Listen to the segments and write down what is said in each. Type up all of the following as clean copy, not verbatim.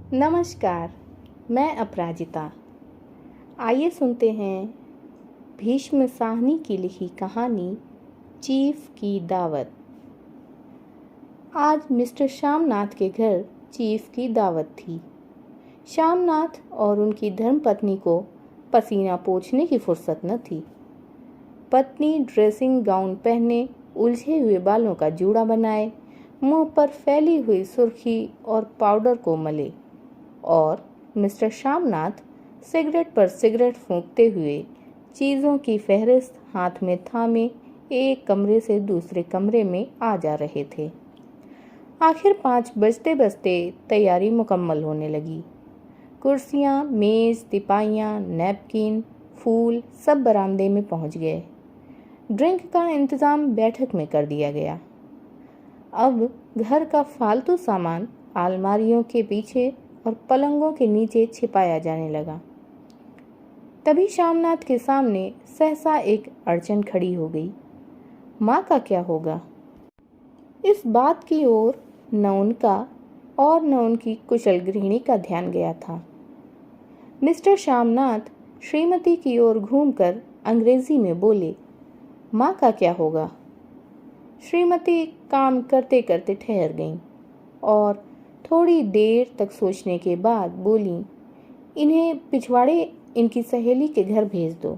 नमस्कार, मैं अपराजिता। आइए सुनते हैं भीष्म साहनी की लिखी कहानी चीफ की दावत। आज मिस्टर श्यामनाथ के घर चीफ की दावत थी। श्यामनाथ और उनकी धर्मपत्नी को पसीना पोंछने की फुर्सत न थी। पत्नी ड्रेसिंग गाउन पहने, उलझे हुए बालों का जूड़ा बनाए, मुंह पर फैली हुई सुर्खी और पाउडर को मले, और मिस्टर श्यामनाथ सिगरेट पर सिगरेट फूंकते हुए चीज़ों की फहरिस्त हाथ में थामे एक कमरे से दूसरे कमरे में आ जा रहे थे। आखिर 5 बजते बजते तैयारी मुकम्मल होने लगी। कुर्सियाँ, मेज़, तिपाइयाँ, नैपकिन, फूल सब बरामदे में पहुँच गए। ड्रिंक का इंतज़ाम बैठक में कर दिया गया। अब घर का फालतू सामान अलमारियों के पीछे और पलंगों के नीचे छिपाया जाने लगा। तभी श्यामनाथ के सामने सहसा एक अड़चन खड़ी हो गई। माँ का क्या होगा? इस बात की ओर न उनका और न उनकी कुशल गृहिणी का ध्यान गया था। मिस्टर श्यामनाथ श्रीमती की ओर घूमकर अंग्रेजी में बोले, माँ का क्या होगा? श्रीमती काम करते करते ठहर गईं और थोड़ी देर तक सोचने के बाद बोली, इन्हें पिछवाड़े इनकी सहेली के घर भेज दो।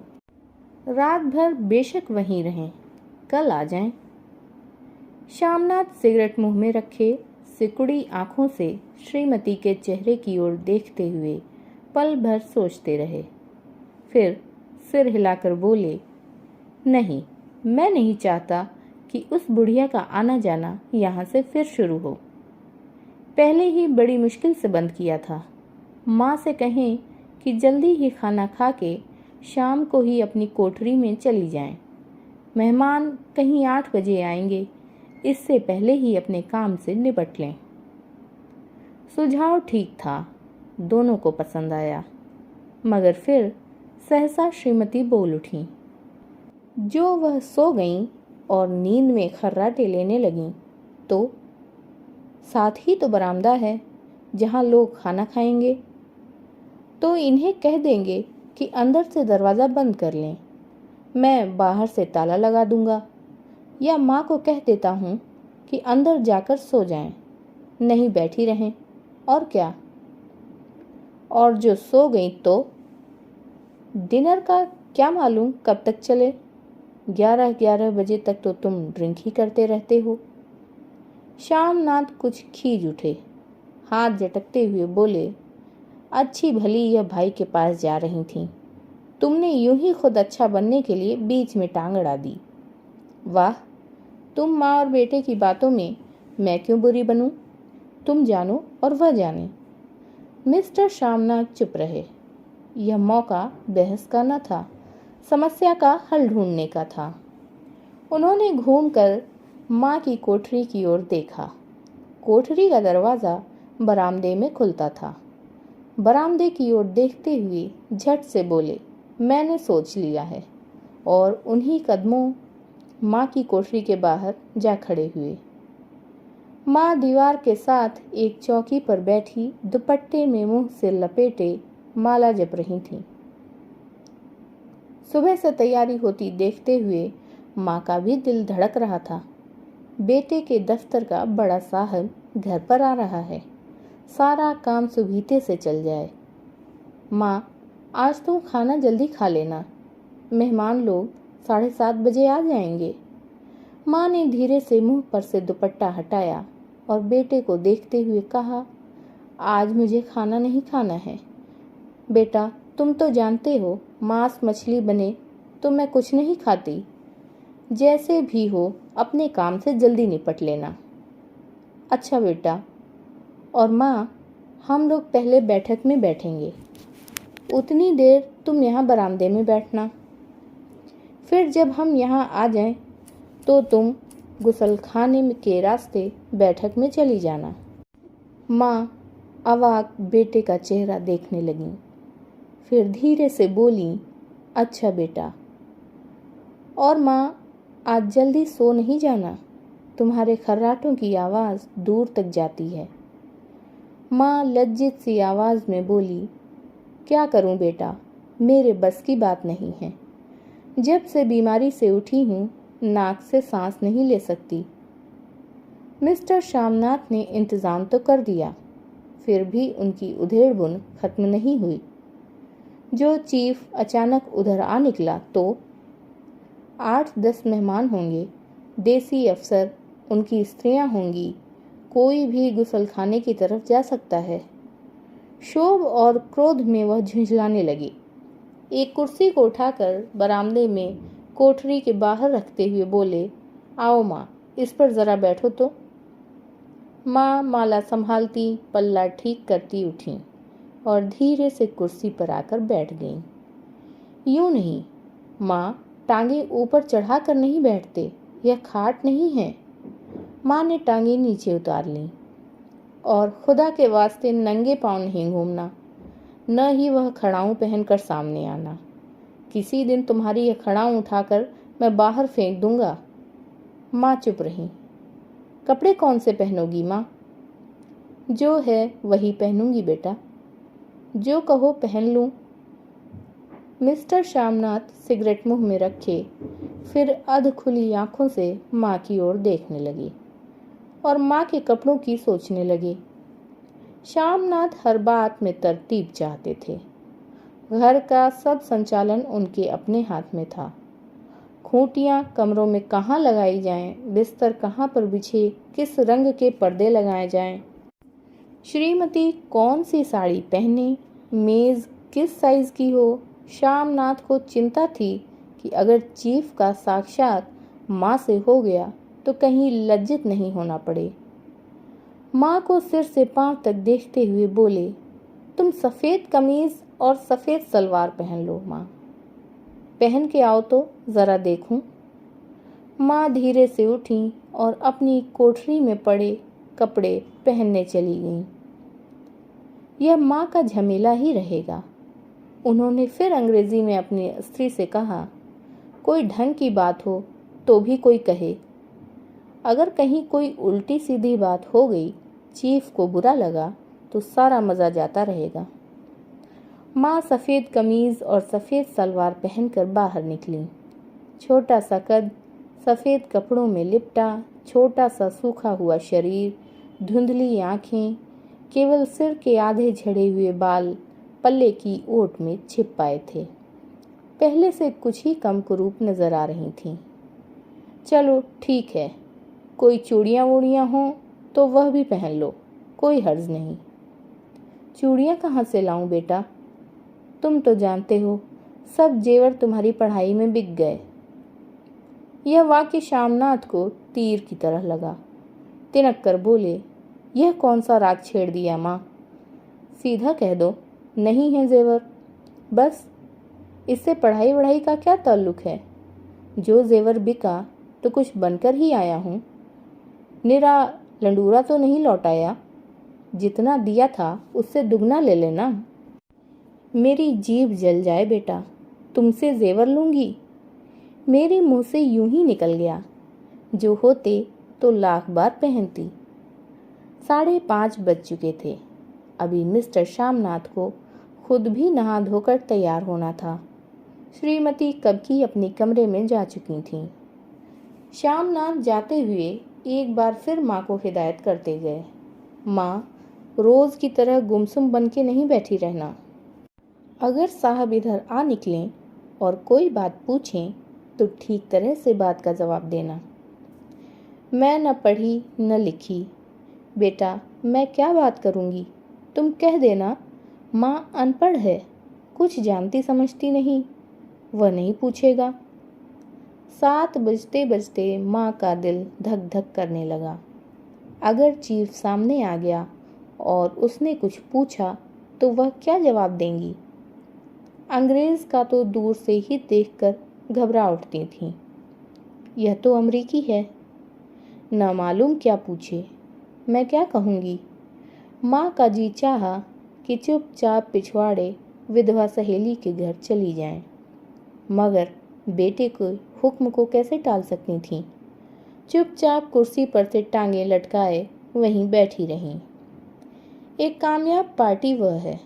रात भर बेशक वहीं रहें, कल आ जाएं। श्यामनाथ सिगरेट मुंह में रखे सिकुड़ी आंखों से श्रीमती के चेहरे की ओर देखते हुए पल भर सोचते रहे। फिर सिर हिलाकर बोले, नहीं, मैं नहीं चाहता कि उस बुढ़िया का आना जाना यहाँ से फिर शुरू हो। पहले ही बड़ी मुश्किल से बंद किया था। माँ से कहें कि जल्दी ही खाना खा के शाम को ही अपनी कोठरी में चली जाएं। मेहमान कहीं 8 बजे आएंगे, इससे पहले ही अपने काम से निपट लें। सुझाव ठीक था, दोनों को पसंद आया, मगर फिर सहसा श्रीमती बोल उठी। जो वह सो गईं और नींद में खर्राटे लेने लगीं, तो साथ ही तो बरामदा है जहाँ लोग खाना खाएंगे, तो इन्हें कह देंगे कि अंदर से दरवाज़ा बंद कर लें, मैं बाहर से ताला लगा दूंगा, या माँ को कह देता हूँ कि अंदर जाकर सो जाएं, नहीं बैठी रहें, और क्या। और जो सो गई तो डिनर का क्या मालूम कब तक चले, 11 बजे तक तो तुम ड्रिंक ही करते रहते हो। श्यामनाथ कुछ खींच उठे, हाथ झटकते हुए बोले, अच्छी भली यह भाई के पास जा रही थी, तुमने यूं ही खुद अच्छा बनने के लिए बीच में टांग अड़ा दी। वाह, तुम माँ और बेटे की बातों में मैं क्यों बुरी बनूं? तुम जानो और वह जाने। मिस्टर श्यामनाथ चुप रहे। यह मौका बहस का न था, समस्या का हल ढूंढने का था। उन्होंने घूमकर माँ की कोठरी की ओर देखा। कोठरी का दरवाज़ा बरामदे में खुलता था। बरामदे की ओर देखते हुए झट से बोले, मैंने सोच लिया है, और उन्हीं कदमों माँ की कोठरी के बाहर जा खड़े हुए। माँ दीवार के साथ एक चौकी पर बैठी दुपट्टे में मुंह से लपेटे माला जप रही थीं। सुबह से तैयारी होती देखते हुए माँ का भी दिल धड़क रहा था। बेटे के दफ्तर का बड़ा साहब घर पर आ रहा है, सारा काम सुबीते से चल जाए। माँ, आज तुम खाना जल्दी खा लेना, मेहमान लोग 7:30 बजे आ जाएंगे। माँ ने धीरे से मुंह पर से दुपट्टा हटाया और बेटे को देखते हुए कहा, आज मुझे खाना नहीं खाना है। बेटा, तुम तो जानते हो मांस मछली बने तो मैं कुछ नहीं खाती। जैसे भी हो अपने काम से जल्दी निपट लेना। अच्छा बेटा। और माँ, हम लोग पहले बैठक में बैठेंगे, उतनी देर तुम यहाँ बरामदे में बैठना। फिर जब हम यहाँ आ जाएं तो तुम गुसलखाने के रास्ते बैठक में चली जाना। माँ अवाक बेटे का चेहरा देखने लगी, फिर धीरे से बोली, अच्छा बेटा। और माँ, आज जल्दी सो नहीं जाना, तुम्हारे खर्राटों की आवाज़ दूर तक जाती है। माँ लज्जित सी आवाज़ में बोली, क्या करूं बेटा, मेरे बस की बात नहीं है। जब से बीमारी से उठी हूं, नाक से सांस नहीं ले सकती। मिस्टर श्यामनाथ ने इंतज़ाम तो कर दिया, फिर भी उनकी उधेड़-बुन खत्म नहीं हुई। जो चीफ अचानक उधर आ निकला तो 8-10 मेहमान होंगे, देसी अफसर, उनकी स्त्रियां होंगी, कोई भी गुसलखाने की तरफ जा सकता है। क्षोभ और क्रोध में वह झुंझलाने लगी। एक कुर्सी को उठाकर बरामदे में कोठरी के बाहर रखते हुए बोले, आओ माँ, इस पर ज़रा बैठो तो। माँ माला संभालती, पल्ला ठीक करती उठी और धीरे से कुर्सी पर आकर बैठ गईं। यूं नहीं माँ, टांगे ऊपर चढ़ा कर नहीं बैठते, यह खाट नहीं है। माँ ने टांगे नीचे उतार लीं। और खुदा के वास्ते नंगे पांव नहीं घूमना, न ही वह खड़ाऊं पहनकर सामने आना। किसी दिन तुम्हारी यह खड़ाऊं उठाकर मैं बाहर फेंक दूंगा। माँ चुप रही। कपड़े कौन से पहनोगी माँ? जो है वही पहनूंगी बेटा, जो कहो पहन लूं। मिस्टर श्यामनाथ सिगरेट मुंह में रखे फिर अध खुली आंखों से माँ की ओर देखने लगे और माँ के कपड़ों की सोचने लगे। श्यामनाथ हर बात में तरतीब चाहते थे। घर का सब संचालन उनके अपने हाथ में था। खूंटियाँ कमरों में कहाँ लगाई जाएं, बिस्तर कहाँ पर बिछे, किस रंग के पर्दे लगाए जाएं, श्रीमती कौन सी साड़ी पहने, मेज़ किस साइज की हो। श्यामनाथ को चिंता थी कि अगर चीफ का साक्षात माँ से हो गया तो कहीं लज्जित नहीं होना पड़े। माँ को सिर से पांव तक देखते हुए बोले, तुम सफ़ेद कमीज और सफ़ेद सलवार पहन लो माँ, पहन के आओ तो ज़रा देखूं। माँ धीरे से उठी और अपनी कोठरी में पड़े कपड़े पहनने चली गईं। यह माँ का झमेला ही रहेगा। उन्होंने फिर अंग्रेजी में अपनी स्त्री से कहा, कोई ढंग की बात हो तो भी कोई कहे। अगर कहीं कोई उल्टी सीधी बात हो गई, चीफ को बुरा लगा तो सारा मज़ा जाता रहेगा। माँ सफ़ेद कमीज़ और सफ़ेद सलवार पहनकर बाहर निकली। छोटा सा कद, सफ़ेद कपड़ों में लिपटा, छोटा सा सूखा हुआ शरीर, धुंधली आँखें, केवल सिर के आधे झड़े हुए बाल पल्ले की ओट में छिप पाए थे। पहले से कुछ ही कम कुरूप नजर आ रही थीं। चलो ठीक है, कोई चूड़ियाँ वूड़ियाँ हों तो वह भी पहन लो, कोई हर्ज नहीं। चूड़ियाँ कहाँ से लाऊं बेटा? तुम तो जानते हो सब जेवर तुम्हारी पढ़ाई में बिक गए। यह वाक्य श्यामनाथ को तीर की तरह लगा। तिनक कर बोले, यह कौन सा राग छेड़ दिया माँ? सीधा कह दो, नहीं है जेवर, बस। इससे पढ़ाई वढ़ाई का क्या ताल्लुक है? जो जेवर बिका तो कुछ बनकर ही आया हूँ, निरा लंडूरा तो नहीं लौटाया। जितना दिया था उससे दुगना ले लेना। मेरी जीभ जल जाए बेटा, तुमसे जेवर लूंगी? मेरे मुंह से यूं ही निकल गया, जो होते तो लाख बार पहनती। 5:30 बज चुके थे। अभी मिस्टर श्यामनाथ को खुद भी नहा धोकर तैयार होना था। श्रीमती कब की अपने कमरे में जा चुकी थीं। श्यामनाथ जाते हुए एक बार फिर माँ को हिदायत करते गए, माँ, रोज़ की तरह गुमसुम बन के नहीं बैठी रहना। अगर साहब इधर आ निकलें और कोई बात पूछें तो ठीक तरह से बात का जवाब देना। मैं न पढ़ी न लिखी, बेटा मैं क्या बात करूँगी? तुम कह देना माँ अनपढ़ है, कुछ जानती समझती नहीं, वह नहीं पूछेगा। 7 बजते बजते माँ का दिल धक धक करने लगा। अगर चीफ सामने आ गया और उसने कुछ पूछा तो वह क्या जवाब देंगी? अंग्रेज का तो दूर से ही देखकर घबरा उठती थीं। यह तो अमरीकी है, न मालूम क्या पूछे, मैं क्या कहूँगी? माँ का जी चाहा कि चुपचाप पिछवाड़े विधवा सहेली के घर चली जाएं, मगर बेटे के हुक्म को कैसे टाल सकती थीं? चुपचाप कुर्सी पर से टांगे लटकाए वहीं बैठी रहीं। एक कामयाब पार्टी वह है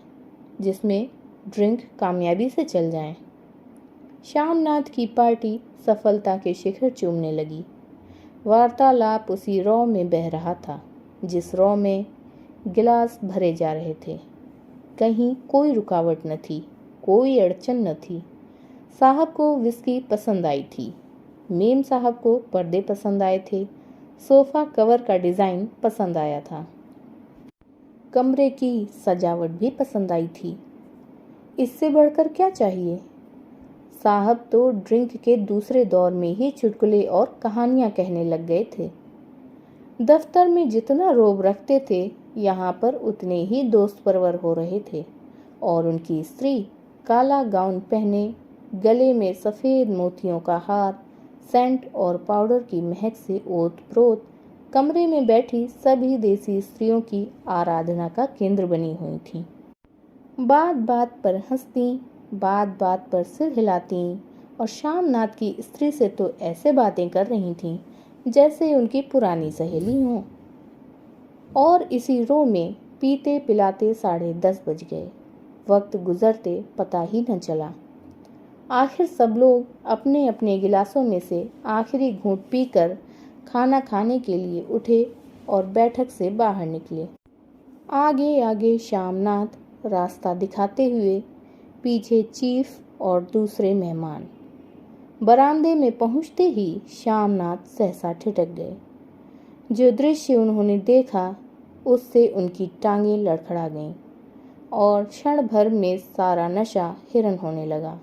जिसमें ड्रिंक कामयाबी से चल जाए। श्यामनाथ की पार्टी सफलता के शिखर चूमने लगी। वार्तालाप उसी रॉ में बह रहा था जिस रॉ में गिलास भरे जा रहे थे। कहीं कोई रुकावट न थी, कोई अड़चन न थी। साहब को विस्की पसंद आई थी, मेम साहब को पर्दे पसंद आए थे, सोफा कवर का डिज़ाइन पसंद आया था, कमरे की सजावट भी पसंद आई थी। इससे बढ़कर क्या चाहिए? साहब तो ड्रिंक के दूसरे दौर में ही चुटकुले और कहानियां कहने लग गए थे। दफ्तर में जितना रोब रखते थे यहाँ पर उतने ही दोस्त परवर हो रहे थे और उनकी स्त्री काला गाउन पहने, गले में सफ़ेद मोतियों का हार, सेंट और पाउडर की महक से ओत-प्रोत कमरे में बैठी सभी देसी स्त्रियों की आराधना का केंद्र बनी हुई थी। बात बात पर हंसती, बात बात पर सिर हिलाती और श्यामनाथ की स्त्री से तो ऐसे बातें कर रही थीं जैसे उनकी पुरानी सहेली हों। और इसी रो में पीते पिलाते 10:30 बज गए। वक्त गुजरते पता ही न चला। आखिर सब लोग अपने अपने गिलासों में से आखिरी घूंट पीकर खाना खाने के लिए उठे और बैठक से बाहर निकले। आगे आगे श्यामनाथ रास्ता दिखाते हुए, पीछे चीफ और दूसरे मेहमान। बरामदे में पहुंचते ही श्यामनाथ सहसा ठिठक गए। जो दृश्य उन्होंने देखा उससे उनकी टांगें लड़खड़ा गईं और क्षण भर में सारा नशा हिरन होने लगा।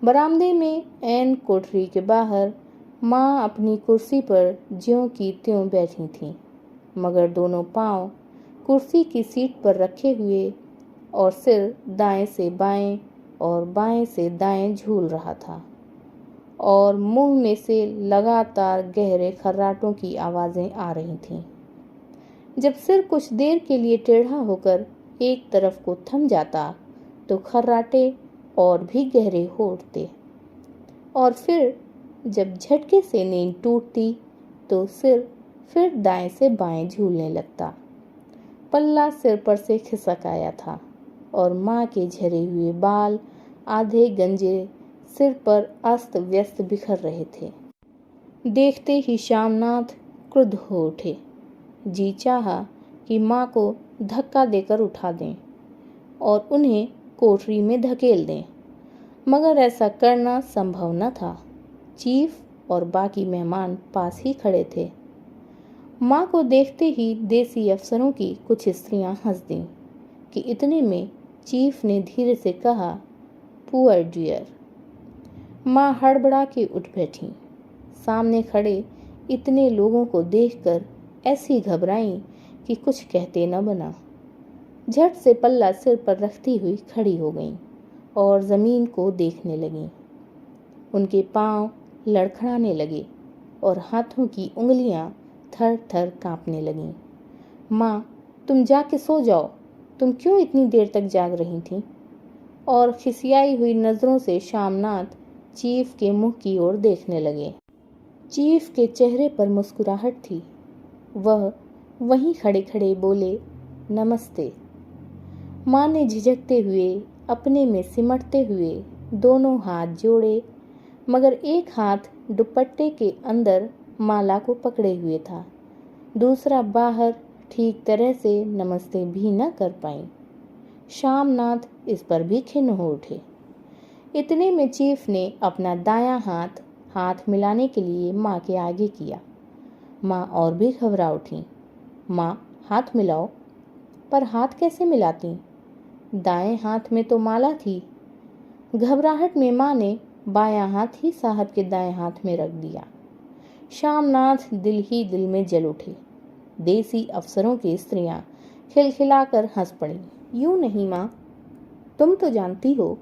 बरामदे में ऐन कोठरी के बाहर माँ अपनी कुर्सी पर ज्यों की त्यों बैठी थीं, मगर दोनों पांव कुर्सी की सीट पर रखे हुए और सिर दाएं से बाएं और बाएं से दाएं झूल रहा था और मुंह में से लगातार गहरे खर्राटों की आवाज़ें आ रही थीं। जब सिर कुछ देर के लिए टेढ़ा होकर एक तरफ को थम जाता तो खर्राटे और भी गहरे हो उठते और फिर जब झटके से नींद टूटती तो सिर फिर दाएं से बाएं झूलने लगता। पल्ला सिर पर से खिसक आया था और माँ के झरे हुए बाल आधे गंजे सिर पर अस्त व्यस्त बिखर रहे थे। देखते ही श्यामनाथ क्रुद्ध हो उठे। जी चाहा कि माँ को धक्का देकर उठा दें और उन्हें कोठरी में धकेल दें, मगर ऐसा करना संभव न था। चीफ और बाकी मेहमान पास ही खड़े थे। माँ को देखते ही देसी अफसरों की कुछ स्त्रियां हंस दीं कि इतने में चीफ ने धीरे से कहा, पुअर डियर। माँ हड़बड़ा के उठ बैठी। सामने खड़े इतने लोगों को देखकर ऐसी घबराई कि कुछ कहते न बना। झट से पल्ला सिर पर रखती हुई खड़ी हो गईं और ज़मीन को देखने लगीं। उनके पांव लड़खड़ाने लगे और हाथों की उंगलियां थर थर कांपने लगीं। माँ, तुम जाके सो जाओ, तुम क्यों इतनी देर तक जाग रही थीं? और खिसियाई हुई नज़रों से श्यामनाथ चीफ के मुंह की ओर देखने लगे। चीफ के चेहरे पर मुस्कुराहट थी। वह वहीं खड़े खड़े बोले, नमस्ते। माँ ने झिझकते हुए, अपने में सिमटते हुए दोनों हाथ जोड़े, मगर एक हाथ दुपट्टे के अंदर माला को पकड़े हुए था, दूसरा बाहर ठीक तरह से नमस्ते भी न कर पाई। श्यामनाथ इस पर भी खिन्न हो उठे। इतने में चीफ ने अपना दायां हाथ मिलाने के लिए माँ के आगे किया। माँ और भी घबरा उठी। माँ, हाथ मिलाओ। पर हाथ कैसे मिलाती? दाएं हाथ में तो माला थी। घबराहट में माँ ने बायां हाथ ही साहब के दाएं हाथ में रख दिया। श्यामनाथ दिल ही दिल में जल उठे। देसी अफसरों की स्त्रियां खिलखिलाकर हंस पड़ीं। यूं नहीं माँ, तुम तो जानती हो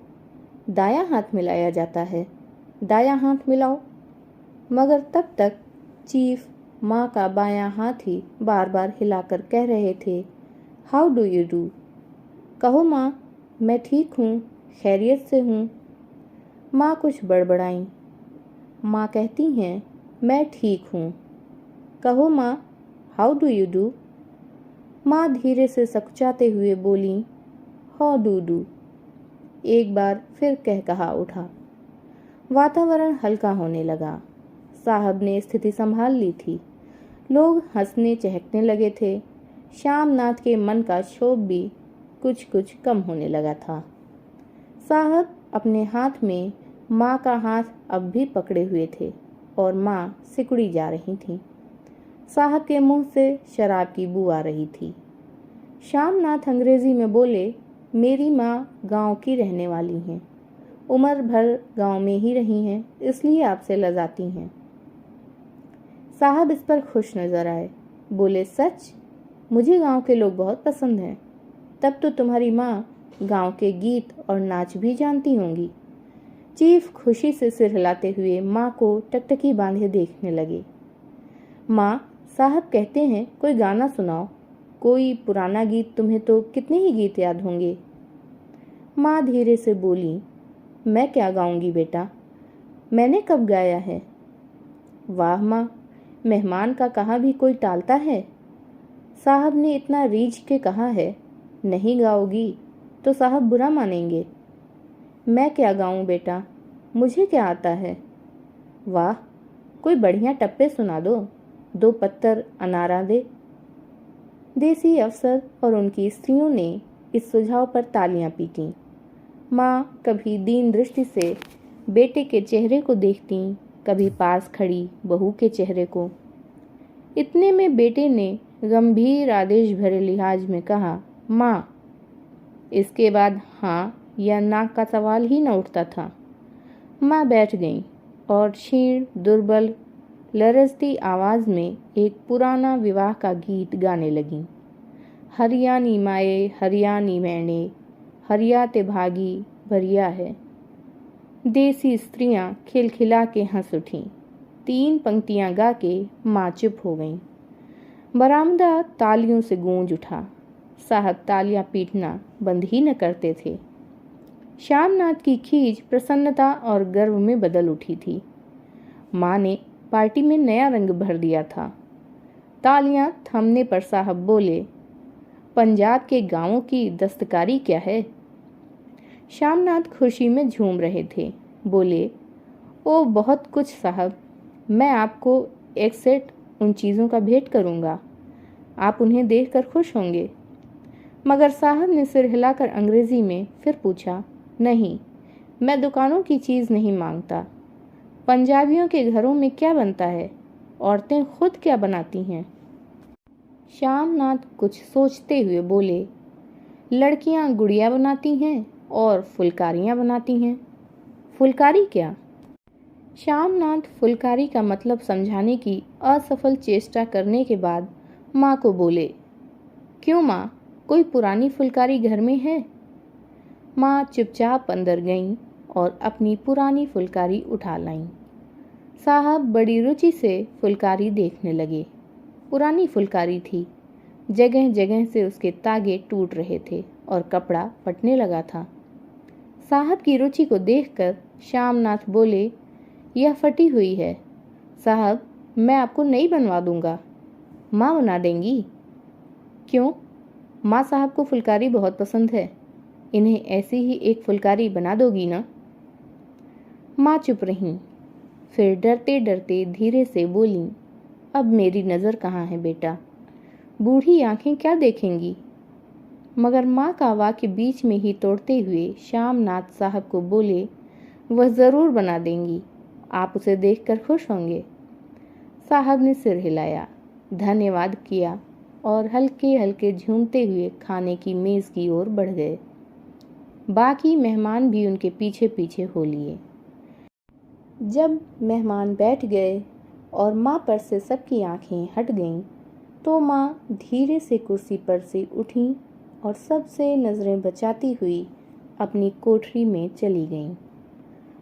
दायां हाथ मिलाया जाता है, दायां हाथ मिलाओ। मगर तब तक चीफ माँ का बायां हाथ ही बार बार हिलाकर कह रहे थे, हाउ डू यू डू? कहो माँ, मैं ठीक हूँ, खैरियत से हूँ। माँ कुछ बड़बड़ाईं। माँ कहती हैं, मैं ठीक हूँ। कहो माँ, हाउ डू यू डू? माँ धीरे से सकुचाते हुए बोली, हो डूडू। एक बार फिर कह कहा उठा। वातावरण हल्का होने लगा। साहब ने स्थिति संभाल ली थी। लोग हंसने चहकने लगे थे। श्यामनाथ के मन का क्षोभ भी कुछ कुछ कम होने लगा था। साहब अपने हाथ में माँ का हाथ अब भी पकड़े हुए थे और माँ सिकुड़ी जा रही थी। साहब के मुंह से शराब की बू आ रही थी। श्यामनाथ अंग्रेजी में बोले, मेरी माँ गांव की रहने वाली हैं, उम्र भर गांव में ही रही हैं, इसलिए आपसे लजाती हैं। साहब इस पर खुश नजर आए। बोले, सच? मुझे गांव के लोग बहुत पसंद हैं। तब तो तुम्हारी माँ गांव के गीत और नाच भी जानती होंगी। चीफ खुशी से सिर हिलाते हुए माँ को टकटकी बांधे देखने लगे। माँ, साहब कहते हैं कोई गाना सुनाओ, कोई पुराना गीत। तुम्हें तो कितने ही गीत याद होंगे। माँ धीरे से बोली, मैं क्या गाऊंगी बेटा, मैंने कब गाया है। वाह माँ, मेहमान का कहा भी कोई टालता है। साहब ने इतना रीझ के कहा है, नहीं गाओगी तो साहब बुरा मानेंगे। मैं क्या गाऊं बेटा, मुझे क्या आता है। वाह, कोई बढ़िया टप्पे सुना दो, 2 पत्तर अनारा दे। देसी अफसर और उनकी स्त्रियों ने इस सुझाव पर तालियां पीटीं। माँ कभी दीन दृष्टि से बेटे के चेहरे को देखती, कभी पास खड़ी बहू के चेहरे को। इतने में बेटे ने गंभीर आदेश भरे लिहाज में कहा, माँ। इसके बाद हाँ या ना का सवाल ही न उठता था। माँ बैठ गईं और क्षीण दुर्बल लरजती आवाज में एक पुराना विवाह का गीत गाने लगीं। हरियाणी माए हरियाणी मैंने, हरियाते भागी भरिया है। देसी स्त्रियां खिलखिला के हंस उठीं। 3 पंक्तियां गा के माँ चुप हो गईं। बरामदा तालियों से गूंज उठा। साहब तालियां पीटना बंद ही न करते थे। श्यामनाथ की खीज प्रसन्नता और गर्व में बदल उठी थी। माँ ने पार्टी में नया रंग भर दिया था। तालियां थमने पर साहब बोले, पंजाब के गांवों की दस्तकारी क्या है। श्यामनाथ खुशी में झूम रहे थे। बोले, ओ बहुत कुछ साहब, मैं आपको एक सेट उन चीज़ों का भेंट करूंगा, आप उन्हें देखकर खुश होंगे। मगर साहब ने सिर हिलाकर अंग्रेजी में फिर पूछा, नहीं, मैं दुकानों की चीज़ नहीं मांगता। पंजाबियों के घरों में क्या बनता है, औरतें खुद क्या बनाती हैं। श्यामनाथ कुछ सोचते हुए बोले, लड़कियां गुड़िया बनाती हैं और फुलकारियां बनाती हैं। फुलकारी क्या? श्यामनाथ फुलकारी का मतलब समझाने की असफल चेष्टा करने के बाद माँ को बोले, क्यों माँ, कोई पुरानी फुलकारी घर में है। माँ चुपचाप अंदर गईं और अपनी पुरानी फुलकारी उठा लाईं। साहब बड़ी रुचि से फुलकारी देखने लगे। पुरानी फुलकारी थी, जगह जगह से उसके तागे टूट रहे थे और कपड़ा फटने लगा था। साहब की रुचि को देखकर श्यामनाथ बोले, यह फटी हुई है साहब, मैं आपको नई बनवा दूंगा। माँ बना देंगी? क्यों, माँ साहब को फुलकारी बहुत पसंद है, इन्हें ऐसी ही एक फुलकारी बना दोगी ना। माँ चुप रहीं, फिर डरते डरते धीरे से बोलीं, अब मेरी नज़र कहाँ है बेटा, बूढ़ी आंखें क्या देखेंगी। मगर माँ का वाक्य बीच में ही तोड़ते हुए श्यामनाथ साहब को बोले, वह ज़रूर बना देंगी, आप उसे देखकर खुश होंगे। साहब ने सिर हिलाया, धन्यवाद किया और हल्के हल्के झूमते हुए खाने की मेज़ की ओर बढ़ गए। बाकी मेहमान भी उनके पीछे पीछे हो लिए। जब मेहमान बैठ गए और माँ पर से सबकी आंखें हट गईं, तो माँ धीरे से कुर्सी पर से उठीं और सबसे नज़रें बचाती हुई अपनी कोठरी में चली गईं।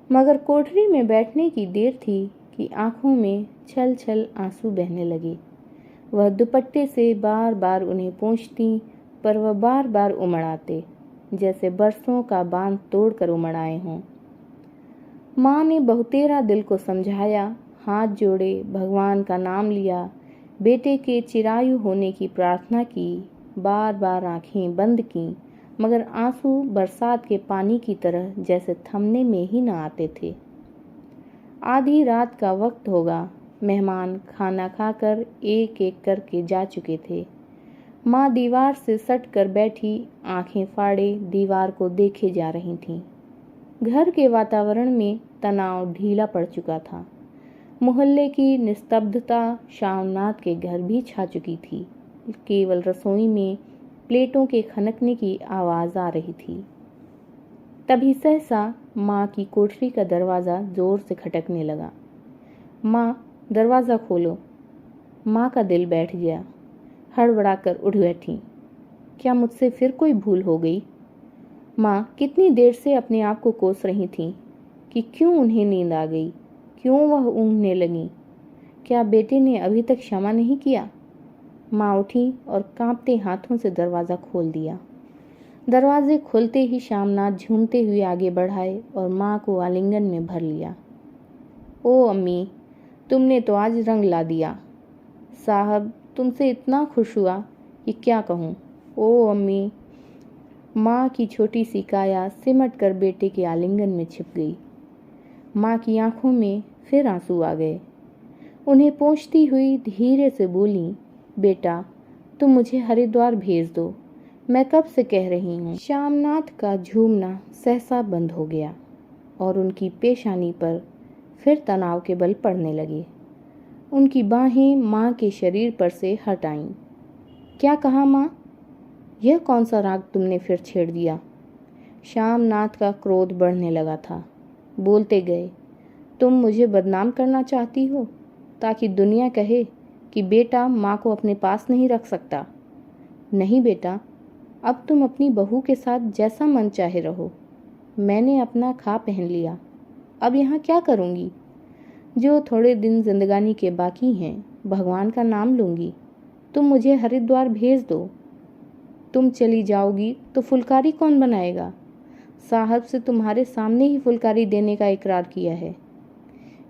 मगर कोठरी में बैठने की देर थी कि आंखों में छल छल आंसू बहने लगे। वह दुपट्टे से बार बार उन्हें पोंछती, पर वह बार बार उमड़ आते, जैसे बरसों का बांध तोड़कर उमड़ आए हों। माँ ने बहुतेरा दिल को समझाया, हाथ जोड़े, भगवान का नाम लिया, बेटे के चिरायु होने की प्रार्थना की, बार बार आंखें बंद कीं, मगर आंसू बरसात के पानी की तरह जैसे थमने में ही न आते थे। आधी रात का वक्त होगा। मेहमान खाना खाकर एक एक करके जा चुके थे। माँ दीवार से सट कर बैठी आंखें फाड़े दीवार को देखे जा रही थीं। घर के वातावरण में तनाव ढीला पड़ चुका था। मोहल्ले की निस्तब्धता श्यामनाथ के घर भी छा चुकी थी। केवल रसोई में प्लेटों के खनकने की आवाज़ आ रही थी। तभी सहसा माँ की कोठरी का दरवाज़ा जोर से खटकने लगा। माँ, दरवाज़ा खोलो। माँ का दिल बैठ गया। हड़बड़ाकर उठ बैठी। क्या मुझसे फिर कोई भूल हो गई? माँ कितनी देर से अपने आप को कोस रही थीं कि क्यों उन्हें नींद आ गई, क्यों वह ऊँघने लगीं। क्या बेटे ने अभी तक क्षमा नहीं किया? माँ उठी और कांपते हाथों से दरवाज़ा खोल दिया। दरवाजे खुलते ही श्यामनाथ झूमते हुए आगे बढ़ाए और माँ को आलिंगन में भर लिया। ओ अम्मी, तुमने तो आज रंग ला दिया। साहब तुमसे इतना खुश हुआ कि क्या कहूँ। ओ अम्मी। माँ की छोटी सी काया सिमट कर बेटे के आलिंगन में छिप गई। माँ की आंखों में फिर आंसू आ गए। उन्हें पोंछती हुई धीरे से बोली, बेटा तुम मुझे हरिद्वार भेज दो, मैं कब से कह रही हूँ। श्यामनाथ का झूमना सहसा बंद हो गया और उनकी पेशानी पर फिर तनाव के बल पड़ने लगे। उनकी बाहें माँ के शरीर पर से हट आईं। क्या कहा माँ? यह कौन सा राग तुमने फिर छेड़ दिया? श्यामनाथ का क्रोध बढ़ने लगा था। बोलते गए, तुम मुझे बदनाम करना चाहती हो ताकि दुनिया कहे कि बेटा माँ को अपने पास नहीं रख सकता। नहीं बेटा, अब तुम अपनी बहू के साथ जैसा मन चाहे रहो। मैंने अपना खा पहन लिया, अब यहाँ क्या करूँगी? जो थोड़े दिन जिंदगानी के बाकी हैं, भगवान का नाम लूँगी। तुम मुझे हरिद्वार भेज दो। तुम चली जाओगी तो फुलकारी कौन बनाएगा? साहब से तुम्हारे सामने ही फुलकारी देने का इकरार किया है।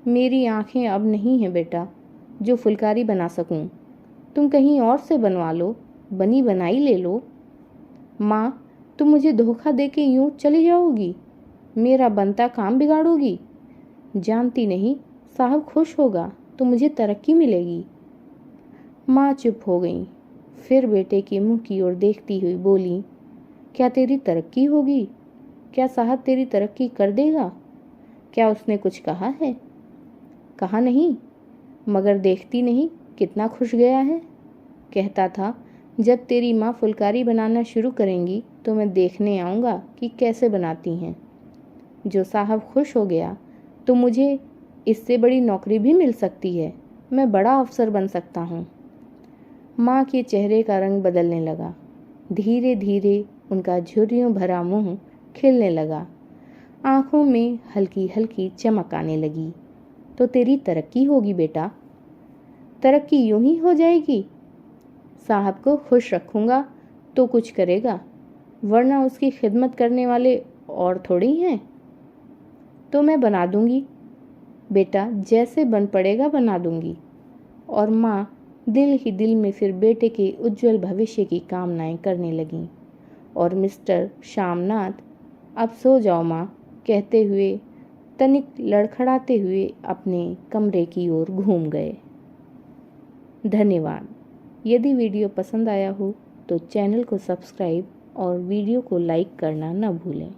मेरी आंखें अब नहीं हैं बेटा जो फुलकारी बना सकूं। तुम कहीं और से बनवा लो, बनी बनाई ले लो। माँ, तुम मुझे धोखा दे के यूं चली जाओगी, मेरा बनता काम बिगाड़ोगी। जानती नहीं, साहब खुश होगा तो मुझे तरक्की मिलेगी। माँ चुप हो गई। फिर बेटे के मुंह की ओर देखती हुई बोली, क्या तेरी तरक्की होगी? क्या साहब तेरी तरक्की कर देगा? क्या उसने कुछ कहा है? कहा नहीं, मगर देखती नहीं कितना खुश गया है। कहता था जब तेरी माँ फुलकारी बनाना शुरू करेंगी तो मैं देखने आऊँगा कि कैसे बनाती हैं। जो साहब खुश हो गया तो मुझे इससे बड़ी नौकरी भी मिल सकती है, मैं बड़ा अफसर बन सकता हूँ। माँ के चेहरे का रंग बदलने लगा। धीरे धीरे उनका झुर्रियों भरा मुंह खिलने लगा। आंखों में हल्की हल्की चमक आने लगी। तो तेरी तरक्की होगी बेटा। तरक्की यूं ही हो जाएगी। साहब को खुश रखूंगा तो कुछ करेगा, वरना उसकी खिदमत करने वाले और थोड़ी हैं। तो मैं बना दूंगी बेटा, जैसे बन पड़ेगा बना दूंगी। और माँ दिल ही दिल में फिर बेटे के उज्जवल भविष्य की कामनाएं करने लगीं। और मिस्टर श्यामनाथ, अब सो जाओ माँ, कहते हुए तनिक लड़खड़ाते हुए अपने कमरे की ओर घूम गए। धन्यवाद। यदि वीडियो पसंद आया हो तो चैनल को सब्सक्राइब और वीडियो को लाइक करना न भूलें।